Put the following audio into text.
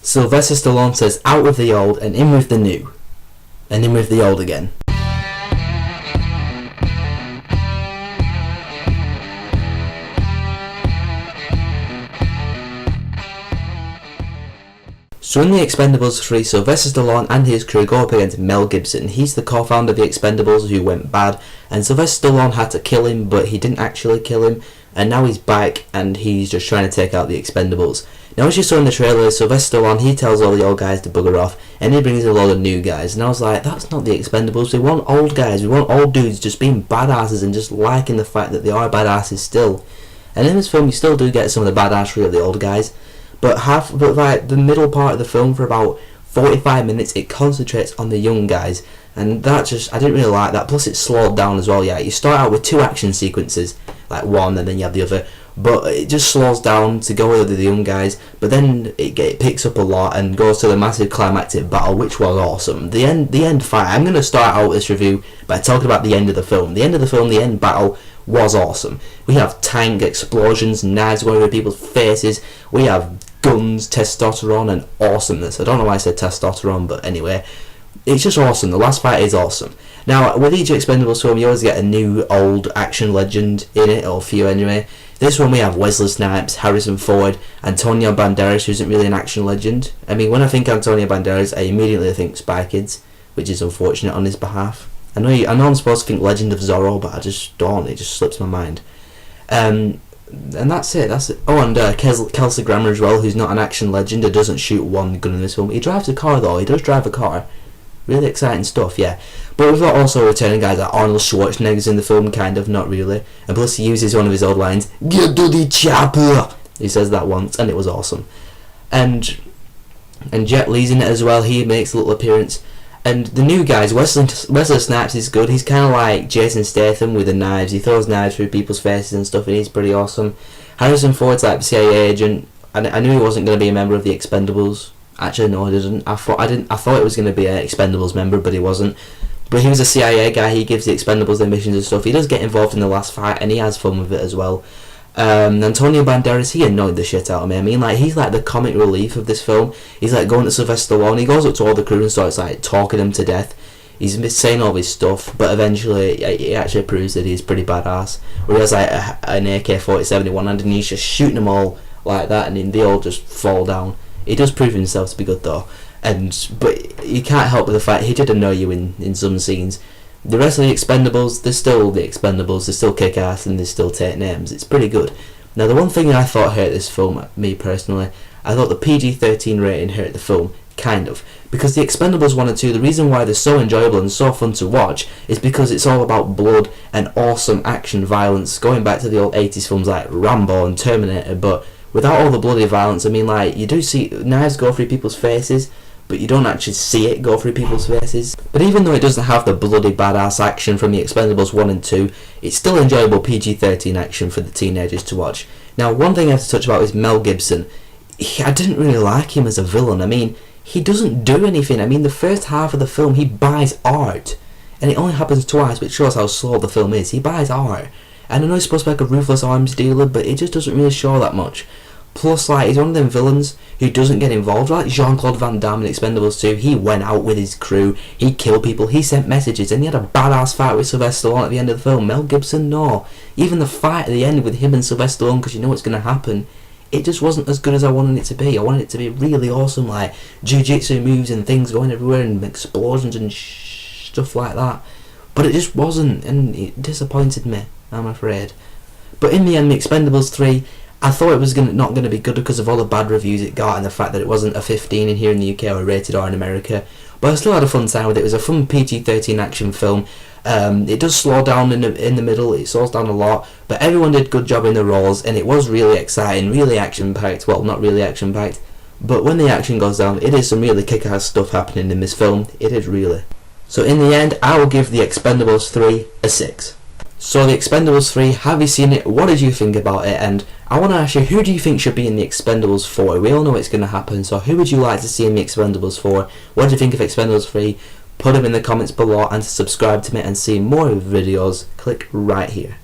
Sylvester Stallone says out with the old and in with the new. And in with the old again. So in the Expendables 3, Sylvester Stallone and his crew go up against Mel Gibson. He's the co-founder of the Expendables who went bad, and Sylvester Stallone had to kill him, but he didn't actually kill him, and now he's back and he's just trying to take out the Expendables. Now, as you saw in the trailer, Sylvester Stallone, he tells all the old guys to bugger off, and he brings a load of new guys, and I was like, that's not the Expendables. We want old guys, we want old dudes just being badasses and just liking the fact that they are badasses still. And in this film you still do get some of the badassery of the old guys, but like the middle part of the film, for about 45 minutes, it concentrates on the young guys, and that just, I didn't really like that. Plus it's slowed down as well. Yeah, you start out with 2 action sequences, like one and then you have the other, but it just slows down to go with the young guys, but then it picks up a lot and goes to the massive climactic battle, which was awesome. The end fight, I'm going to start out this review by talking about the end of the film. The end battle was awesome. We have tank explosions, knives going over people's faces, we have guns, testosterone and awesomeness. I don't know why I said testosterone, but anyway, it's just awesome. The last fight is awesome. Now, with each Expendables film, you always get a new old action legend in it, or a few anyway. This one we have Wesley Snipes, Harrison Ford, Antonio Banderas, who isn't really an action legend. I mean, when I think Antonio Banderas, I immediately think Spy Kids, which is unfortunate on his behalf. I know I'm supposed to think Legend of Zorro, but I just don't. It just slips my mind. And that's it. Oh, and Kelsey Grammer as well, who's not an action legend, who doesn't shoot one gun in this film. He drives a car though. He does drive a car. Really exciting stuff, yeah. But we've got also returning guys like Arnold Schwarzenegger's in the film, kind of, not really. And plus he uses one of his old lines, "Get to the chopper." He says that once, and it was awesome. And Jet Li's in it as well. He makes a little appearance. And the new guys, Wesley Snipes is good. He's kind of like Jason Statham with the knives. He throws knives through people's faces and stuff, and he's pretty awesome. Harrison Ford's like the CIA agent. I knew he wasn't going to be a member of the Expendables. Actually, no, I didn't. I thought it was going to be an Expendables member, but he wasn't. But he was a CIA guy. He gives the Expendables their missions and stuff. He does get involved in the last fight, and he has fun with it as well. Antonio Banderas, he annoyed the shit out of me. I mean, like, he's like the comic relief of this film. He's like going to Sylvester Stallone. He goes up to all the crew and starts like talking them to death. He's saying all his stuff, but eventually he actually proves that he's pretty badass. Where he has like an AK-47 in one hand, and he's just shooting them all like that, and then they all just fall down. He does prove himself to be good though, but you can't help with the fact he did annoy you in some scenes. The rest of the Expendables, they're still the Expendables, they still kick ass and they still take names. It's pretty good. Now the one thing I thought hurt this film, me personally, I thought the PG-13 rating hurt the film, kind of. Because the Expendables 1 and 2, the reason why they're so enjoyable and so fun to watch is because it's all about blood and awesome action violence, going back to the old 80s films like Rambo and Terminator, but without all the bloody violence. I mean, like, you do see knives go through people's faces, but you don't actually see it go through people's faces. But even though it doesn't have the bloody badass action from the Expendables 1 and 2, it's still enjoyable PG-13 action for the teenagers to watch. Now, one thing I have to touch about is Mel Gibson. I didn't really like him as a villain. I mean, he doesn't do anything. I mean, the first half of the film, he buys art. And it only happens twice, which shows how slow the film is. He buys art. And I know he's supposed to be like a ruthless arms dealer, but it just doesn't really show that much. Plus, like, he's one of them villains who doesn't get involved. Like Jean-Claude Van Damme in Expendables 2, he went out with his crew, he killed people, he sent messages, and he had a badass fight with Sylvester Stallone at the end of the film. Mel Gibson, no. Even the fight at the end with him and Sylvester Stallone, because you know what's going to happen, it just wasn't as good as I wanted it to be. I wanted it to be really awesome, like jiu-jitsu moves and things going everywhere and explosions and stuff like that. But it just wasn't, and it disappointed me, I'm afraid. But in the end, the Expendables 3, I thought it was not going to be good because of all the bad reviews it got and the fact that it wasn't a 15 in here in the UK or a rated R in America. But I still had a fun time with it. It was a fun PG-13 action film. It does slow down in the middle. It slows down a lot. But everyone did a good job in the roles, and it was really exciting, really action-packed. Well, not really action-packed, but when the action goes down, it is some really kick-ass stuff happening in this film. It is really. So in the end, I will give the Expendables 3 a 6. So the Expendables 3, have you seen it? What did you think about it? And I want to ask you, who do you think should be in the Expendables 4? We all know it's going to happen, so who would you like to see in the Expendables 4? What do you think of Expendables 3? Put them in the comments below, and to subscribe to me and see more videos, click right here.